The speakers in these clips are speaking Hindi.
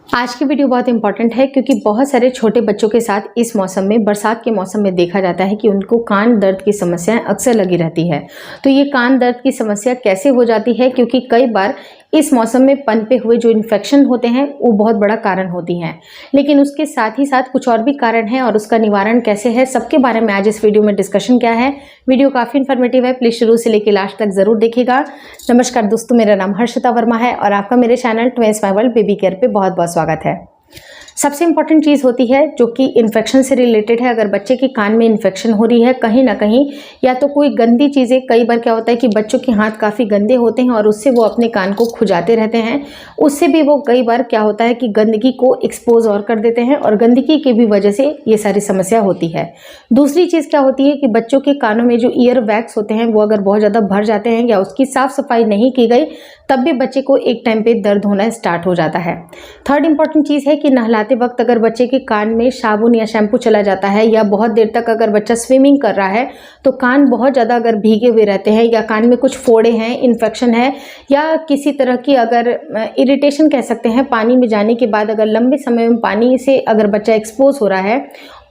आज की वीडियो बहुत इंपॉर्टेंट है क्योंकि बहुत सारे छोटे बच्चों के साथ इस मौसम में, बरसात के मौसम में देखा जाता है कि उनको कान दर्द की समस्याएं अक्सर लगी रहती है। तो ये कान दर्द की समस्या कैसे हो जाती है, क्योंकि कई बार इस मौसम में पनपे हुए जो इन्फेक्शन होते हैं वो बहुत बड़ा कारण होती हैं, लेकिन उसके साथ ही साथ कुछ और भी कारण है और उसका निवारण कैसे है, सबके बारे में आज इस वीडियो में डिस्कशन क्या है। वीडियो काफ़ी इन्फॉर्मेटिव है, प्लीज़ शुरू से लेकर लास्ट तक ज़रूर देखिएगा। नमस्कार दोस्तों, मेरा नाम हर्षिता वर्मा है और आपका मेरे channel twins my world baby care पे बहुत बहुत स्वागत है। सबसे इंपॉर्टेंट चीज़ होती है जो कि इन्फेक्शन से रिलेटेड है। अगर बच्चे के कान में इन्फेक्शन हो रही है कहीं ना कहीं, या तो कोई गंदी चीज़ें, कई बार क्या होता है कि बच्चों के हाथ काफ़ी गंदे होते हैं और उससे वो अपने कान को खुजाते रहते हैं, उससे भी वो कई बार क्या होता है कि गंदगी को एक्सपोज और कर देते हैं और गंदगी की भी वजह से ये सारी समस्या होती है। दूसरी चीज़ क्या होती है कि बच्चों के कानों में जो ईयर वैक्स होते हैं वो अगर बहुत ज़्यादा भर जाते हैं या उसकी साफ़ सफाई नहीं की गई, तब भी बच्चे को एक टाइम पे दर्द होना स्टार्ट हो जाता है। थर्ड इंपॉर्टेंट चीज़ है कि नहलाते वक्त अगर बच्चे के कान में साबुन या शैम्पू चला जाता है, या बहुत देर तक अगर बच्चा स्विमिंग कर रहा है तो कान बहुत ज़्यादा अगर भीगे हुए रहते हैं, या कान में कुछ फोड़े हैं, इन्फेक्शन है, या किसी तरह की अगर इरिटेशन कह सकते हैं, पानी में जाने के बाद अगर लंबे समय में पानी से अगर बच्चा एक्सपोज हो रहा है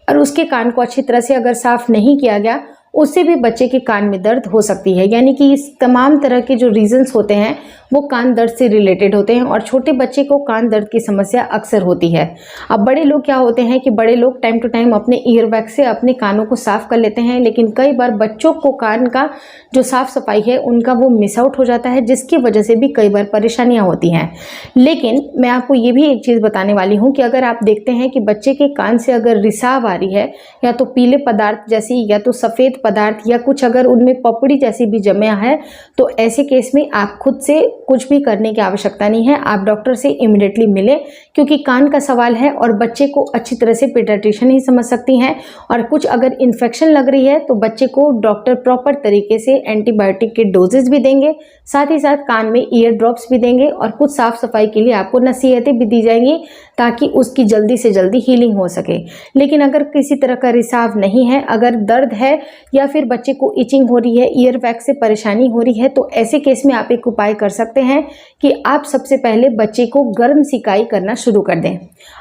और उसके कान को अच्छी तरह से अगर साफ नहीं किया गया, उससे भी बच्चे के कान में दर्द हो सकती है। यानी कि इस तमाम तरह के जो रीजंस होते हैं वो कान दर्द से रिलेटेड होते हैं और छोटे बच्चे को कान दर्द की समस्या अक्सर होती है। अब बड़े लोग क्या होते हैं कि बड़े लोग टाइम टू टाइम अपने ईयरवैक्स से अपने कानों को साफ कर लेते हैं, लेकिन कई बार बच्चों को कान का जो साफ सफाई है उनका वो मिस आउट हो जाता है, जिसकी वजह से भी कई बार परेशानियां होती हैं। लेकिन मैं आपको ये भी एक चीज़ बताने वाली हूँ कि अगर आप देखते हैं कि बच्चे के कान से अगर रिसाव आ रही है, या तो पीले पदार्थ जैसी, या तो सफ़ेद पदार्थ, या कुछ अगर उनमें पपड़ी जैसी भी जमा है, तो ऐसे केस में आप खुद से कुछ भी करने की आवश्यकता नहीं है। आप डॉक्टर से इमिडिएटली मिलें, क्योंकि कान का सवाल है और बच्चे को अच्छी तरह से पीडियाट्रिशियन ही समझ सकती हैं। और कुछ अगर इन्फेक्शन लग रही है तो बच्चे को डॉक्टर प्रॉपर तरीके से एंटीबायोटिक के डोजेज भी देंगे, साथ ही साथ कान में ईयर ड्रॉप्स भी देंगे और कुछ साफ सफाई के लिए आपको नसीहतें भी दी जाएंगी ताकि उसकी जल्दी से जल्दी हीलिंग हो सके। लेकिन अगर किसी तरह का रिसाव नहीं है, अगर दर्द है या फिर बच्चे को इचिंग हो रही है, ईयर वैक्स से परेशानी हो रही है, तो ऐसे केस में आप एक उपाय कर सकते हैं कि आप सबसे पहले बच्चे को गर्म सिकाई करना शुरू कर दें।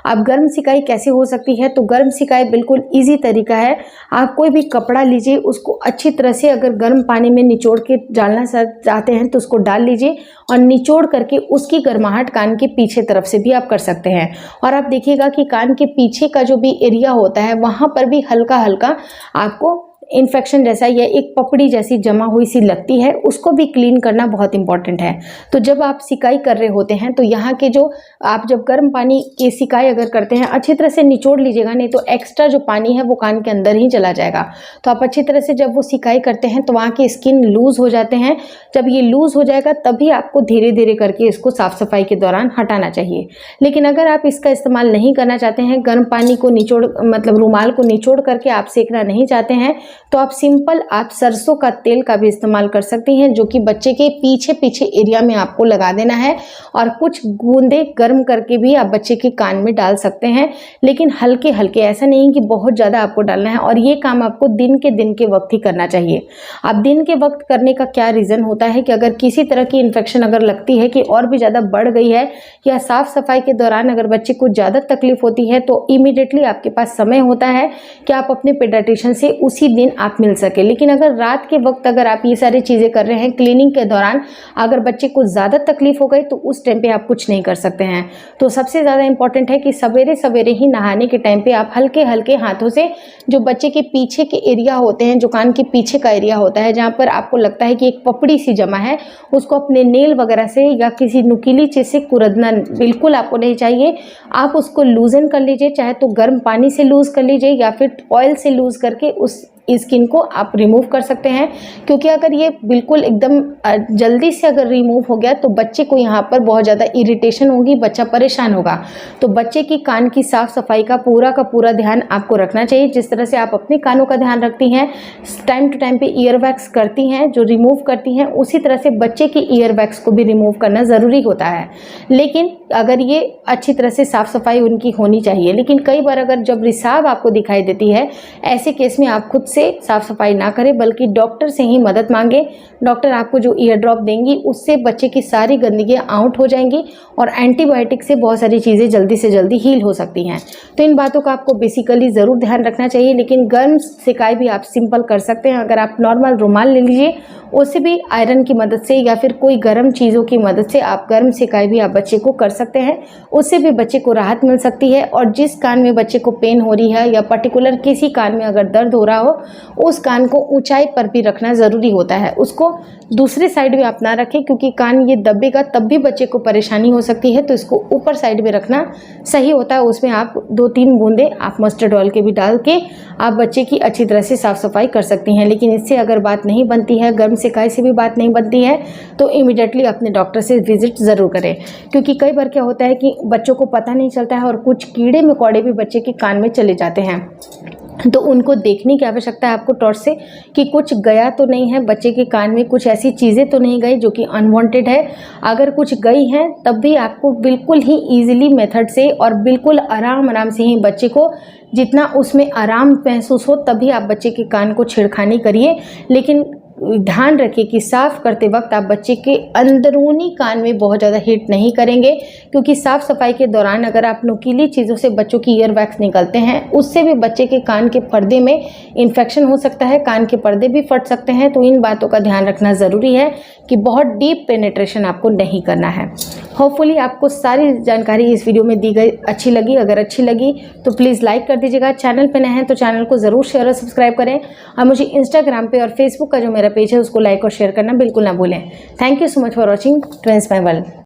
अब गर्म सिकाई कैसे हो सकती है, तो गर्म सिकाई बिल्कुल इजी तरीका है। आप कोई भी कपड़ा लीजिए, उसको अच्छी तरह से अगर गर्म पानी में निचोड़ के डालना चाहते हैं तो उसको डाल लीजिए और निचोड़ करके उसकी गर्माहट कान के पीछे तरफ से भी आप कर सकते हैं। और आप देखिएगा कि कान के पीछे का जो भी एरिया होता है वहाँ पर भी हल्का हल्का आपको इन्फेक्शन जैसा या एक पपड़ी जैसी जमा हुई सी लगती है, उसको भी क्लीन करना बहुत इंपॉर्टेंट है। तो जब आप सिकाई कर रहे होते हैं तो यहाँ के जो आप जब गर्म पानी की सिकाई अगर करते हैं, अच्छी तरह से निचोड़ लीजिएगा, नहीं तो एक्स्ट्रा जो पानी है वो कान के अंदर ही चला जाएगा। तो आप अच्छी तरह से जब वो सिकाई करते हैं तो वहाँ के स्किन लूज हो जाते हैं। जब ये लूज हो जाएगा तभी आपको धीरे धीरे करके इसको साफ सफाई के दौरान हटाना चाहिए। लेकिन अगर आप इसका इस्तेमाल नहीं करना चाहते हैं, गर्म पानी को निचोड़ मतलब रुमाल को निचोड़ करके आप सेकना नहीं चाहते हैं, तो आप सिंपल आप सरसों का तेल का भी इस्तेमाल कर सकती हैं, जो कि बच्चे के पीछे पीछे एरिया में आपको लगा देना है और कुछ बूंदे गर्म करके भी आप बच्चे के कान में डाल सकते हैं, लेकिन हल्के हल्के, ऐसा नहीं कि बहुत ज़्यादा आपको डालना है। और ये काम आपको दिन के वक्त ही करना चाहिए। अब दिन के वक्त करने का क्या रीज़न होता है कि अगर किसी तरह की इन्फेक्शन अगर लगती है कि और भी ज़्यादा बढ़ गई है, या साफ़ सफाई के दौरान अगर बच्चे को ज़्यादा तकलीफ होती है, तो इमीडिएटली आपके पास समय होता है कि आप अपने पीडियाट्रिशियन से उसी दिन आप मिल सके। लेकिन अगर रात के वक्त अगर आप ये सारी चीज़ें कर रहे हैं क्लीनिंग के दौरान, अगर बच्चे को ज़्यादा तकलीफ हो गई तो उस टाइम पे आप कुछ नहीं कर सकते हैं। तो सबसे ज़्यादा इंपॉर्टेंट है कि सवेरे सवेरे ही नहाने के टाइम पे आप हल्के हल्के हाथों से जो बच्चे के पीछे के एरिया होते हैं, जो कान के पीछे का एरिया होता है जहाँ पर आपको लगता है कि एक पपड़ी सी जमा है, उसको अपने नेल वगैरह से या किसी नुकीली चीज़ से कुरदना बिल्कुल आपको नहीं चाहिए। आप उसको लूजन कर लीजिए, चाहे तो गर्म पानी से लूज़ कर लीजिए या फिर ऑयल से लूज़ करके उस स्किन को आप रिमूव कर सकते हैं। क्योंकि अगर ये बिल्कुल एकदम जल्दी से अगर रिमूव हो गया तो बच्चे को यहाँ पर बहुत ज़्यादा इरिटेशन होगी, बच्चा परेशान होगा। तो बच्चे की कान की साफ़ सफाई का पूरा ध्यान आपको रखना चाहिए। जिस तरह से आप अपने कानों का ध्यान रखती हैं, टाइम टू टाइम पे ईयर वैक्स करती हैं जो रिमूव करती हैं, उसी तरह से बच्चे की ईयर वैक्स को भी रिमूव करना ज़रूरी होता है। लेकिन अगर ये अच्छी तरह से साफ़ सफाई उनकी होनी चाहिए। लेकिन कई बार अगर जब रिसाव आपको दिखाई देती है, ऐसे केस में आप खुद उससे साफ़ सफाई ना करें, बल्कि डॉक्टर से ही मदद मांगे। डॉक्टर आपको जो ईयर ड्रॉप देंगी उससे बच्चे की सारी गंदगियाँ आउट हो जाएंगी और एंटीबायोटिक से बहुत सारी चीज़ें जल्दी से जल्दी हील हो सकती हैं। तो इन बातों का आपको बेसिकली ज़रूर ध्यान रखना चाहिए। लेकिन गर्म सिकाई भी आप सिंपल कर सकते हैं। अगर आप नॉर्मल रुमाल ले लीजिए, उससे भी आयरन की मदद से या फिर कोई गर्म चीज़ों की मदद से आप गर्म सिकाई भी आप बच्चे को कर सकते हैं। उससे भी बच्चे को राहत मिल सकती है। और जिस कान में बच्चे को पेन हो रही है या पर्टिकुलर किसी कान में अगर दर्द हो रहा हो, उस कान को ऊंचाई पर भी रखना ज़रूरी होता है। उसको दूसरे साइड में आप ना रखें, क्योंकि कान ये दबेगा तब भी बच्चे को परेशानी हो सकती है। तो इसको ऊपर साइड में रखना सही होता है। उसमें आप 2-3 बूंदे आप मस्टर्ड ऑयल के भी डाल के आप बच्चे की अच्छी तरह से साफ़ सफाई कर सकती हैं। लेकिन इससे अगर बात नहीं बनती है, गर्म सिकाई से भी बात नहीं बनती है, तो इमीडिएटली अपने डॉक्टर से विजिट ज़रूर करें। क्योंकि कई बार क्या होता है कि बच्चों को पता नहीं चलता है और कुछ कीड़े मकोड़े भी बच्चे के कान में चले जाते हैं। तो उनको देखने की आवश्यकता है आपको टॉर्च से कि कुछ गया तो नहीं है बच्चे के कान में, कुछ ऐसी चीज़ें तो नहीं गई जो कि अनवांटेड है। अगर कुछ गई हैं तब भी आपको बिल्कुल ही ईजिली मेथड से और बिल्कुल आराम से ही बच्चे को जितना उसमें आराम महसूस हो तभी आप बच्चे के कान को छेड़खानी करिए। लेकिन ध्यान रखिए कि साफ़ करते वक्त आप बच्चे के अंदरूनी कान में बहुत ज़्यादा हीट नहीं करेंगे, क्योंकि साफ़ सफाई के दौरान अगर आप नुकीली चीज़ों से बच्चों की ईयर वैक्स निकलते हैं, उससे भी बच्चे के कान के पर्दे में इन्फेक्शन हो सकता है, कान के पर्दे भी फट सकते हैं। तो इन बातों का ध्यान रखना ज़रूरी है कि बहुत डीप पेनिट्रेशन आपको नहीं करना है। होपफुली आपको सारी जानकारी इस वीडियो में दी गई अच्छी लगी। अगर अच्छी लगी तो प्लीज़ लाइक कर दीजिएगा। चैनल पे नए हैं तो चैनल को ज़रूर शेयर और सब्सक्राइब करें। और मुझे इंस्टाग्राम पे और फेसबुक का जो मेरा पेज है उसको लाइक और शेयर करना बिल्कुल ना भूलें। Thank you so much for watching twins my world.